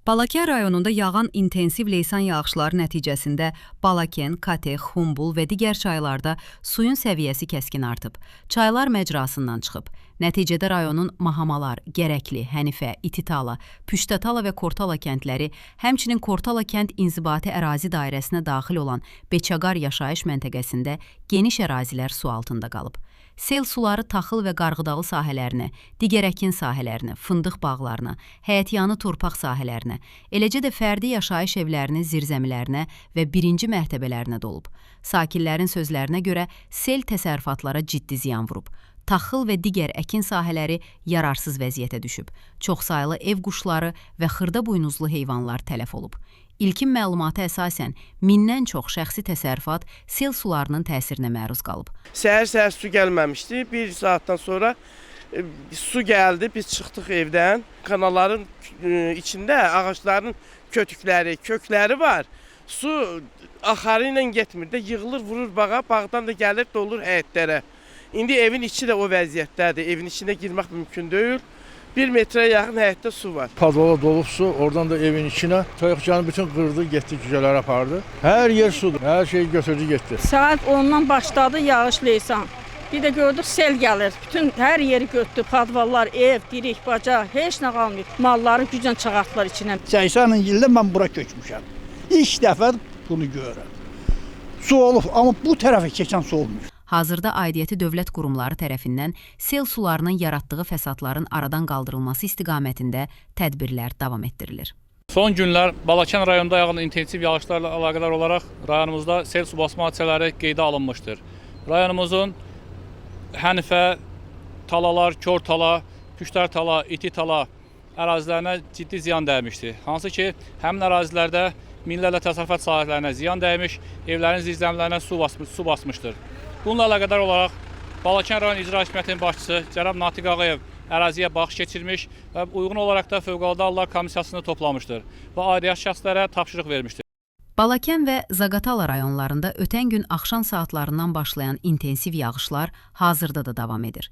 Balakən rayonunda yağan intensiv leysan yağışları nəticəsində Balakən, Katex, Xumbul və digər çaylarda suyun səviyyəsi kəskin artıb. Çaylar məcrasından çıxıb. Nəticədə rayonun Mahamalar, Gərəkli, Hənifə, İtitala, Püştətala və Kortala kəndləri, həmçinin Kortala kənd inzibati ərazi dairəsinə daxil olan Beçaqar yaşayış məntəqəsində geniş ərazilər su altında qalıb. Sel suları taxıl və qarğıdalı sahələrinə, digər əkin sahələrinə, fındıq bağlarına, həyətyanı torpaq sahələrinə, eləcə də fərdi yaşayış evlərinin zirzəmilərinə və birinci mərtəbələrinə dolub. Sakinlərin sözlərinə görə sel təsərrüfatlara ciddi ziyan vurub. Taxıl və digər əkin sahələri yararsız vəziyyətə düşüb. Çoxsaylı ev quşları və xırda buynuzlu heyvanlar tələf olub. İlkin məlumata əsasən mindən çox şəxsi təsərrüfat sel sularının təsirinə məruz qalıb. Səhər su gəlməmişdi. Bir saatdan sonra su gəldi. Biz çıxdıq evdən. Kanalların içində ağacların kötükləri, kökləri var. Su axarı ilə getmir də, yığılır, vurur bağa. Bağdan da gəlir, dolur həyətlərə. İndi evin içi də o vəziyyətdədir. Evin içində girmək mümkün deyil. 1 metrə yaxın həyətdə su var. Padvala dolub su, oradan da evin içinə. Toyuqcanı bütün qırdı, getdi, cücələr apardı. Hər yer sudur, hər şeyi götürdü, getdi. Saat 10-dan başladı yağış leysan. Bir də gördük sel gəlir. Bütün hər yeri götürdü. Padvallar, ev, dirik, baca, heç nə qalmayıb. Malları güclə çıxartdılar içinə. 80 ildə mən bura köçmüşəm. İlk dəfə bunu görürəm. Su olub, amma bu tərəfə keçən su olmuyor. Hazırda aidiyyəti dövlət qurumları tərəfindən sel sularının yaratdığı fəsadların aradan qaldırılması istiqamətində tədbirlər davam etdirilir. Son günlər Balakən rayonunda yağan intensiv yağışlarla əlaqədar olaraq rayonumuzda sel su basma hadisələri qeydə alınmışdır. Rayonumuzun Hənifə, Talalar, Kortala, Püştərtala, İtitala ərazilərinə ciddi ziyan dəymişdir. Hansı ki, həmin ərazilərdə minlərlə təsərrüfat sahələrinə ziyan dəymiş, evlərin zirzəmilərinə su basmışdır. Bununla əlaqədar olaraq Balakən rayon İcra Hakimiyyətinin başçısı cənab Natiq Ağayev əraziyə baxış keçirmiş və uyğun olaraq da Fövqəladə Hallar Komissiyasını toplamışdır və aidiyyət şəxslərə tapşırıq vermişdir. Balakən və Zaqatala rayonlarında ötən gün axşam saatlarından başlayan intensiv yağışlar hazırda da davam edir.